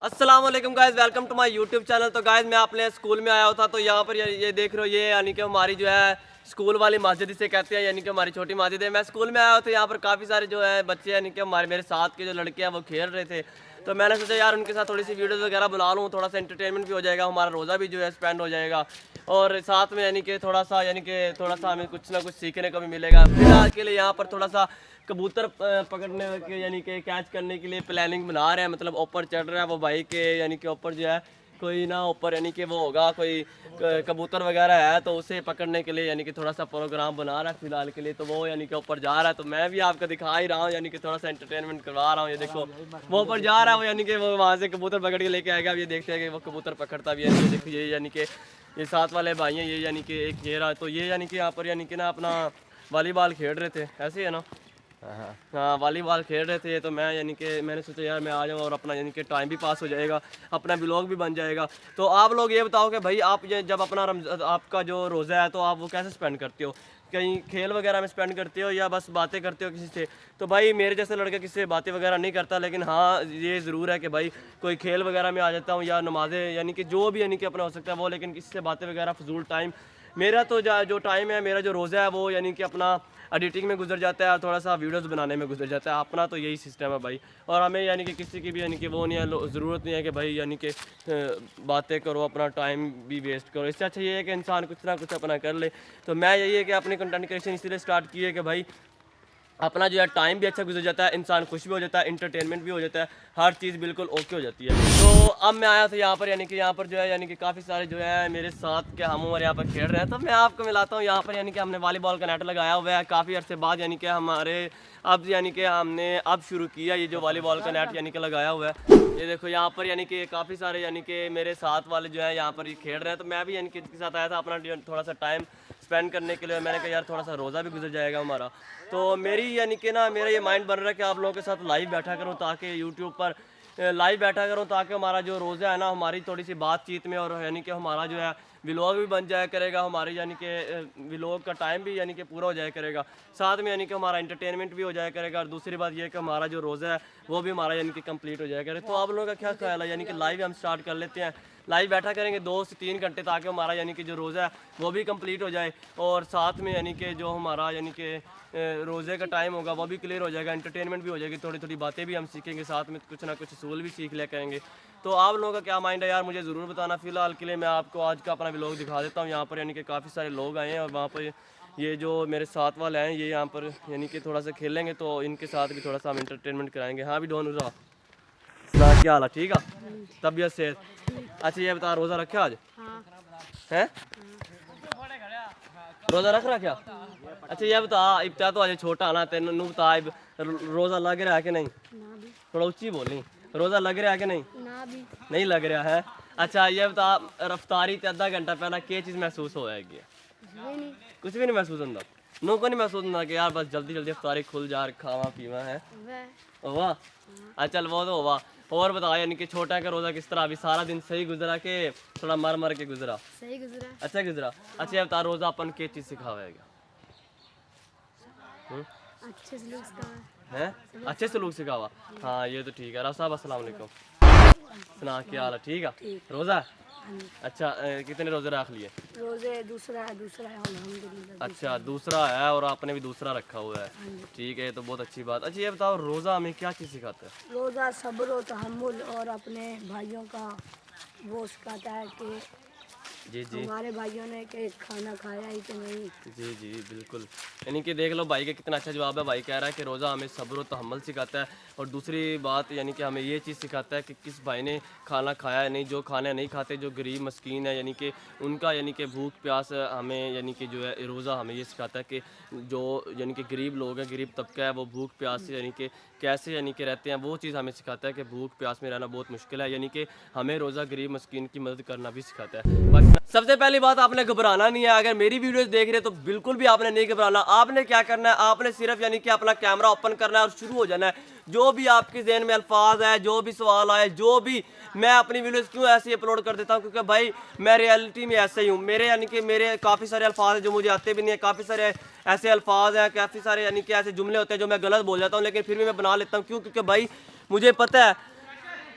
अस्सलाम वालेकुम guys, welcome to my YouTube channel. तो गाइस मैं अपने स्कूल में आया हुआ था, तो यहाँ पर ये देख रहे हो, ये यानी कि हमारी जो है स्कूल वाली मस्जिद इसे कहते हैं, यानी कि हमारी छोटी मस्जिद है। मैं स्कूल में आया हुआ था, यहाँ पर काफ़ी सारे जो है बच्चे यानी कि मेरे साथ के जो लड़के हैं वो खेल रहे थे। तो मैंने सोचा यार उनके साथ थोड़ी सी वीडियोज़ वगैरह बना लूँ, थोड़ा सा एंटरटेनमेंट भी हो जाएगा, हमारा रोज़ा भी जो है स्पेंड हो जाएगा, और साथ में यानी कि थोड़ा सा हमें कुछ ना कुछ सीखने को भी मिलेगा। फिलहाल के लिए यहाँ पर थोड़ा सा कबूतर पकड़ने के यानी कि कैच करने के लिए प्लानिंग बना रहे हैं, मतलब ऊपर चढ़ रहा है वो भाई के, यानी कि ऊपर जो है कोई ना ऊपर यानी कि वो होगा कोई कबूतर वगैरह है, तो उसे पकड़ने के लिए यानी कि थोड़ा सा प्रोग्राम बना रहा है फिलहाल के लिए। तो वो यानी कि ऊपर जा रहा है, तो मैं भी आपको दिखा ही रहा हूँ, यानी कि थोड़ा सा एंटरटेनमेंट करवा रहा हूँ। ये देखो वो ऊपर जा रहा है, वो यानी कि वो वहाँ से कबूतर पकड़ के लेके आएगा। अब ये देखते हैं कि वो कबूतर पकड़ता भी है। ये देखो ये यानी कि ये साथ वाले भाई हैं, ये यानी कि एक ये रहा, तो ये यानी कि यहाँ पर यानी कि ना अपना वॉलीबॉल खेल रहे थे, ऐसे है ना। हाँ वॉलीबॉल खेल रहे थे, तो मैं यानी कि मैंने सोचा यार मैं आ जाऊँ और अपना यानी कि टाइम भी पास हो जाएगा, अपना ब्लॉग भी बन जाएगा। तो आप लोग ये बताओ कि भाई आप ये जब अपना आपका जो रोज़ा है तो आप वो कैसे स्पेंड करते हो? कहीं खेल वगैरह में स्पेंड करते हो या बस बातें करते हो किसी से? तो भाई मेरे जैसे लड़का किसी से बातें वगैरह नहीं करता, लेकिन हाँ ये ज़रूर है कि भाई कोई खेल वगैरह में आ जाता हूँ, या नमाज़ें यानी कि जो भी यानी कि अपना हो सकता है वो, लेकिन किसी से बातें वगैरह फजूल टाइम मेरा तो जो टाइम है, मेरा जो रोज़ा है वो यानी कि अपना एडिटिंग में गुजर जाता है और थोड़ा सा वीडियोस बनाने में गुजर जाता है। अपना तो यही सिस्टम है भाई, और हमें यानी कि किसी की भी यानी कि वो नहीं है, ज़रूरत नहीं है कि भाई यानी कि बातें करो, अपना टाइम भी वेस्ट करो। इससे अच्छा ये है कि इंसान कुछ ना कुछ अपना कर ले। तो मैं यही है कि अपनी कंटेंट क्रिएशन इसलिए स्टार्ट की है कि भाई अपना जो है टाइम भी अच्छा गुजर जाता है, इंसान खुश भी हो जाता है, इंटरटेनमेंट भी हो जाता है, हर चीज़ बिल्कुल ओके हो जाती है। तो अब मैं आया था यहाँ पर, यानी कि यहाँ पर जो है यानी कि काफ़ी सारे जो है मेरे साथ के हम उम्र यहाँ पर खेल रहे हैं। तो मैं आपको मिलाता हूँ यहाँ पर, यानी कि हमने वॉलीबॉल का नेट लगाया हुआ है काफ़ी अर्से बाद, यानी कि हमारे अब यानी कि हमने अब शुरू किया ये जो वॉलीबॉल का नेट यानी कि लगाया हुआ है। ये देखो यहाँ पर यानी कि काफ़ी सारे यानी कि मेरे साथ वाले जो है यहाँ पर ये खेल रहे हैं। तो मैं भी यानी कि इनके साथ आया था अपना थोड़ा सा टाइम स्पेंड करने के लिए। मैंने कहा यार थोड़ा सा रोज़ा भी गुजर जाएगा हमारा। तो मेरी यानी कि ना मेरा ये माइंड बन रहा है कि आप लोगों के साथ लाइव बैठा करूँ, ताकि यूट्यूब पर लाइव बैठा करूँ, ताकि हमारा जो रोज़ा है ना हमारी थोड़ी सी बातचीत में, और यानी कि हमारा जो है व्लॉग भी बन जाया करेगा, हमारी यानी कि व्लॉग का टाइम भी यानी कि पूरा हो जाया करेगा, साथ में यानी कि हमारा एंटरटेनमेंट भी हो जाया करेगा। और दूसरी बात ये है कि हमारा जो रोज़ा है वो भी हमारा यानी कि कंप्लीट हो जाया करेगा। तो आप लोगों का क्या ख्याल है? यानी कि लाइव हम स्टार्ट कर लेते हैं, लाइव बैठा करेंगे 2 से 3 घंटे, ताकि हमारा यानी कि जो रोज़ा है वो भी कंप्लीट हो जाए, और साथ में यानी कि जो हमारा यानी कि रोज़े का टाइम होगा वो भी क्लियर हो जाएगा, एंटरटेनमेंट भी हो जाएगी, थोड़ी थोड़ी बातें भी हम सीखेंगे, साथ में कुछ ना कुछ असूल भी सीख लिया करेंगे। तो आप लोगों का क्या माइंड है यार, मुझे ज़रूर बताना। फ़िलहाल के लिए मैं आपको आज का अपना व्लॉग दिखा देता हूँ। यहाँ पर यानी कि काफ़ी सारे लोग आए हैं, और वहाँ पर ये जो मेरे साथ वाले हैं ये यहाँ पर यानी कि थोड़ा सा खेलेंगे, तो इनके साथ भी थोड़ा सा हम इंटरटेनमेंट कराएंगे। हाँ भी डोन रहा क्या हाल है? ठीक है, तबीयत से? अच्छा ये बता, रोज़ा रखा आज? हैं? रोज़ा रख रहा क्या? अच्छा ये बता, इब्ता तो आज छोटा ना, तेन बता रोज़ा लग रहा है कि नहीं? थोड़ा ऊंची बोली, रोज़ा लग रहा है कि नहीं? नहीं लग रहा है। अच्छा ये बता, रफ्तारी ते आधा घंटा पहला क्या चीज़ महसूस होएगी? कुछ भी नहीं महसूस होता? नो को नहीं महसूस होता कि यार बस जल्दी जल्दी रफ्तारी खुल जा, खावा पीवा है वाह। अच्छा चल वो तो वाह। और बता, यानी कि छोटा का रोज़ा किस तरह, अभी सारा दिन सही गुजरा के थोड़ा मर मर के गुजरा? सही गुजरा। अच्छा गुजरा। अच्छा ये बता, रोज़ा अपन क्या चीज़ सिखावेगा? अच्छे सलूक सिखावा हैं? अच्छे सलूक सिखावा। हाँ ये तो ठीक है। राव साहब अस्सलाम वालेकुम, सुना क्या हाल है? ठीक है। रोज़ा अच्छा कितने रोज़े रख लिए? रोजे दूसरा है अल्हम्दुलिल्लाह। अच्छा दूसरा है, और आपने भी दूसरा रखा हुआ है, ठीक है, तो बहुत अच्छी बात। अच्छा ये बताओ, रोज़ा हमें क्या चीज़ सिखाता है? रोज़ा सब्र और तहम्मुल, और अपने भाइयों का वो सिखाता है कि जी जी हमारे भाइयों ने कि खाना खाया ही कि नहीं। जी जी बिल्कुल। यानी कि देख लो भाई का कितना अच्छा जवाब है। भाई कह रहा है कि रोज़ा हमें सब्र और तहम्मुल सिखाता है, और दूसरी बात यानी कि हमें ये चीज़ सिखाता है कि किस भाई ने खाना खाया है नहीं, जो खाना नहीं खाते, जो गरीब मस्कीन है, यानी कि उनका यानी कि भूख प्यास हमें यानी कि जो है रोज़ा हमें ये सिखाता है कि जो यानी कि गरीब लोग हैं, गरीब तबका है, वो भूख प्यास से यानी कि कैसे यानी कि रहते हैं, वो चीज़ हमें सिखाता है कि भूख प्यास में रहना बहुत मुश्किल है। यानी कि हमें रोज़ा गरीब मस्कीन की मदद करना भी सिखाता है। बस सबसे पहली बात, आपने घबराना नहीं है। अगर मेरी वीडियोस देख रहे हैं तो बिल्कुल भी आपने नहीं घबराना। आपने क्या करना है, आपने सिर्फ यानी कि अपना कैमरा ओपन करना है और शुरू हो जाना है। जो भी आपके जहन में अल्फाज है, जो भी सवाल आए, जो भी, मैं अपनी वीडियोस क्यों ऐसे अपलोड कर देता हूँ, क्योंकि भाई मैं रियलिटी में ऐसे ही हूँ। मेरे यानी कि मेरे काफ़ी सारे अल्फाज हैं जो मुझे आते भी नहीं है, काफ़ी सारे ऐसे अल्फाज हैं, काफ़ी सारे यानी कि ऐसे जुमले होते हैं जो मैं गलत बोल जाता हूँ, लेकिन फिर भी मैं बना लेता हूँ। क्यों? क्योंकि भाई मुझे पता है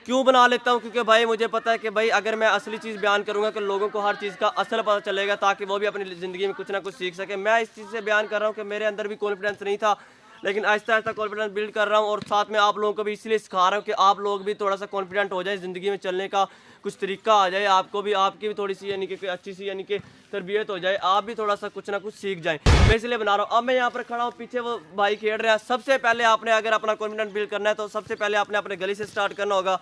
क्यों बना लेता हूँ? क्योंकि भाई मुझे पता है कि भाई अगर मैं असली चीज़ बयान करूँगा कि लोगों को हर चीज़ का असल पता चलेगा, ताकि वो भी अपनी ज़िंदगी में कुछ ना कुछ सीख सके। मैं इस चीज़ से बयान कर रहा हूँ कि मेरे अंदर भी कॉन्फिडेंस नहीं था, लेकिन आहिस्ता आहिस्ता कॉन्फिडेंस बिल्ड कर रहा हूँ, और साथ में आप लोगों को भी इसलिए सिखा रहा हूँ कि आप लोग भी थोड़ा सा कॉन्फिडेंट हो जाए, ज़िंदगी में चलने का कुछ तरीका आ जाए आपको भी, आपकी भी थोड़ी सी यानी कि अच्छी सी यानी कि तरबियत हो जाए, आप भी थोड़ा सा कुछ ना कुछ सीख जाएं। मैं इसलिए बना रहा हूँ। अब मैं यहाँ पर खड़ा हूँ, पीछे वो भाई खेल रहे हैं। सबसे पहले आपने अगर अपना कॉन्फिडेंस बिल्ड करना है तो सबसे पहले आपने अपने गली से स्टार्ट करना होगा।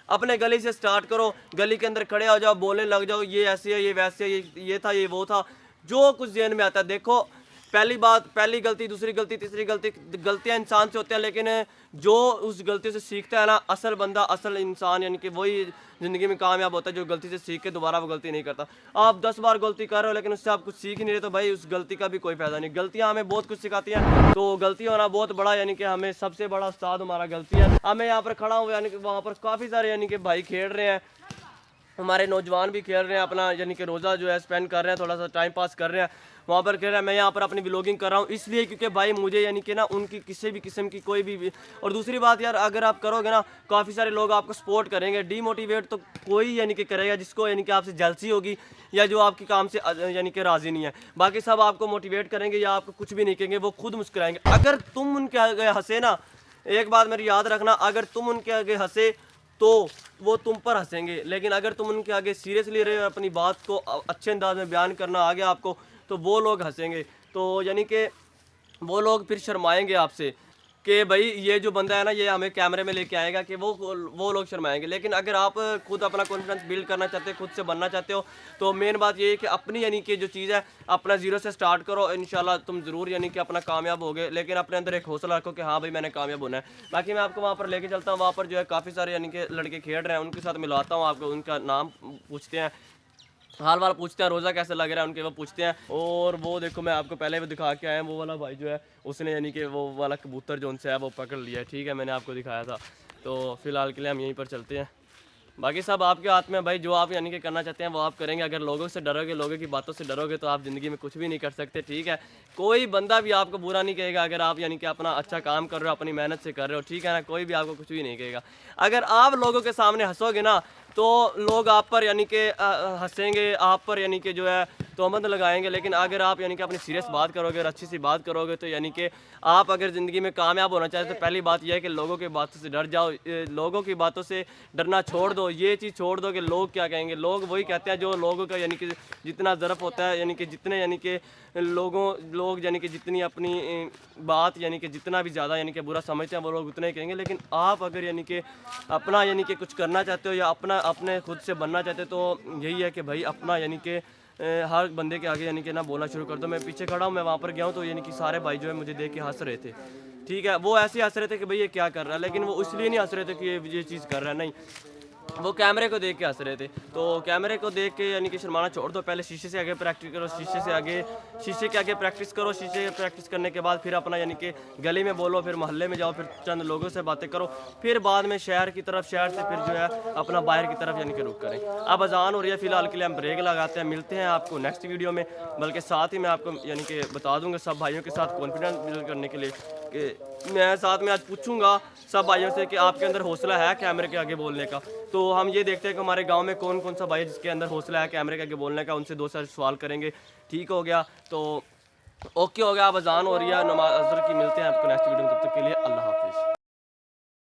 अपने गली से स्टार्ट करो, गली के अंदर खड़े हो जाओ, बोलने लग जाओ, ये ऐसे है, ये वैसे है, ये था, ये वो था, जो कुछ ज़हन में आता है। देखो, पहली बात, पहली गलती, दूसरी गलती, तीसरी गलती, गलतियां इंसान से होती हैं, लेकिन जो उस गलती से सीखता है ना, असल बंदा, असल इंसान, यानी कि वही ज़िंदगी में कामयाब होता है, जो गलती से सीख के दोबारा वो गलती नहीं करता। आप 10 बार गलती कर रहे हो लेकिन उससे आप कुछ सीख ही नहीं रहे, तो भाई उस गलती का भी कोई फ़ायदा नहीं। गलतियाँ हमें बहुत कुछ सिखाती हैं, तो गलती होना बहुत बड़ा, यानी कि हमें सबसे बड़ा उस्ताद हमारा गलती है। अब मैं यहाँ पर खड़ा हूँ, यानी कि वहाँ पर काफ़ी सारे यानी कि भाई खेल रहे हैं, हमारे नौजवान भी खेल रहे हैं, अपना यानी कि रोज़ा जो है स्पेंड कर रहे हैं, थोड़ा सा टाइम पास कर रहे हैं, वहाँ पर खेल रहे हैं। मैं यहाँ पर अपनी व्लॉगिंग कर रहा हूँ इसलिए क्योंकि भाई मुझे यानी कि ना उनकी किसी भी किस्म की कोई भी। और दूसरी बात यार, अगर आप करोगे ना, काफ़ी सारे लोग आपको सपोर्ट करेंगे। डीमोटिवेट तो कोई यानी कि करेगा जिसको यानी कि आपसे जलसी होगी, या जो आपके काम से यानी कि राज़ी नहीं है। बाकी सब आपको मोटिवेट करेंगे या आपको कुछ भी नहीं कहेंगे, वो खुद मुस्कुराएंगे। अगर तुम उनके आगे हंसे ना, एक बात मेरी याद रखना, अगर तुम उनके आगे हंसे तो वो तुम पर हंसेंगे, लेकिन अगर तुम उनके आगे सीरियसली रहे और अपनी बात को अच्छे अंदाज में बयान करना आ गया आपको, तो वो लोग हंसेंगे। तो यानी कि वो लोग फिर शर्माएंगे आपसे कि भाई ये जो बंदा है ना, ये हमें कैमरे में लेके आएगा, कि वो लोग शर्माएंगे। लेकिन अगर आप खुद अपना कॉन्फिडेंस बिल्ड करना चाहते हो, खुद से बनना चाहते हो, तो मेन बात ये है कि अपनी यानी कि जो चीज़ है, अपना ज़ीरो से स्टार्ट करो। इंशाल्लाह तुम ज़रूर यानी कि अपना कामयाब होगे, लेकिन अपने अंदर एक हौसला रखो कि हाँ भाई मैंने कामयाब होना है। बाकी मैं आपको वहाँ पर लेके चलता हूँ, वहाँ पर जो है काफ़ी सारे यानी कि लड़के खेल रहे हैं, उनके साथ मिलाता हूँ आपको, उनका नाम पूछते हैं, हाल वाल पूछते हैं, रोज़ा कैसे लग रहा है उनके, वो पूछते हैं। और वो देखो, मैं आपको पहले भी दिखा के आया, वो वाला भाई जो है उसने यानी कि वो वाला कबूतर जो उनसे है वो पकड़ लिया है, ठीक है, मैंने आपको दिखाया था। तो फ़िलहाल के लिए हम यहीं पर चलते हैं, बाकी सब आपके हाथ में भाई, जो आप यानी कि करना चाहते हैं वो आप करेंगे। अगर लोगों से डरोगे, लोगों की बातों से डरोगे, तो आप ज़िंदगी में कुछ भी नहीं कर सकते, ठीक है। कोई बंदा भी आपको बुरा नहीं कहेगा अगर आप यानी कि अपना अच्छा काम कर रहे हो, अपनी मेहनत से कर रहे हो, ठीक है ना, कोई भी आपको कुछ भी नहीं कहेगा। अगर आप लोगों के सामने हंसोगे ना, तो लोग आप पर यानी कि हंसेंगे, आप पर यानी कि जो है तोहमत लगाएंगे। लेकिन अगर आप यानी कि अपनी सीरियस बात करोगे और अच्छी सी बात करोगे, तो यानी कि आप अगर ज़िंदगी में कामयाब होना चाहते हो, तो पहली बात यह है कि लोगों की बातों से डर जाओ, लोगों की बातों से डरना छोड़ दो। ये चीज़ छोड़ दो कि लोग क्या कहेंगे। लोग वही कहते हैं जो लोगों का यानी कि जितना ज़रफ़ होता है, यानी कि जितने यानी कि लोग यानी कि जितनी अपनी बात यानी कि जितना भी ज़्यादा यानी कि बुरा समझते हैं, वो लोग उतना ही कहेंगे। लेकिन आप अगर यानी कि अपना यानी कि कुछ करना चाहते हो या अपने खुद से बनना चाहते हो, तो यही है कि भाई अपना यानी कि हर बंदे के आगे यानी कि ना बोलना शुरू कर दो। मैं पीछे खड़ा हूँ, मैं वहाँ पर गया हूँ, तो यानी कि सारे भाई जो है मुझे देख के हंस रहे थे, ठीक है। वो ऐसे हंस रहे थे कि भाई ये क्या कर रहा है, लेकिन वो इसलिए नहीं हंस रहे थे कि ये चीज़ कर रहा है, नहीं, वो कैमरे को देख के हंस रहे थे। तो कैमरे को देख के यानी कि शर्माना छोड़ दो, पहले शीशे से आगे प्रैक्टिस करो, शीशे के आगे प्रैक्टिस करो। शीशे प्रैक्टिस करने के बाद फिर अपना यानी कि गली में बोलो, फिर मोहल्ले में जाओ, फिर चंद लोगों से बातें करो, फिर बाद में शहर की तरफ, शहर से फिर जो है अपना बाहर की तरफ यानी कि रुख करें। अब अजान हो रही है, फिलहाल के लिए हम ब्रेक लगाते हैं, मिलते हैं आपको नेक्स्ट वीडियो में। बल्कि साथ ही मैं आपको यानी कि बता दूंगा सब भाइयों के साथ कॉन्फिडेंस बिल्ड करने के लिए, कि मैं साथ में आज पूछूंगा सब भाइयों से कि आपके अंदर हौसला है कैमरे के आगे बोलने का। तो हम ये देखते हैं कि हमारे गांव में कौन कौन सा भाई है जिसके अंदर हौसला है कैमरे के आगे बोलने का, उनसे 2 सवाल करेंगे, ठीक हो गया। तो ओके हो गया, अब अजान हो रही है, नमाज अज़र की। मिलते हैं आपको नेक्स्ट वीडियो में, तब तक के लिए अल्लाह हाफिज़।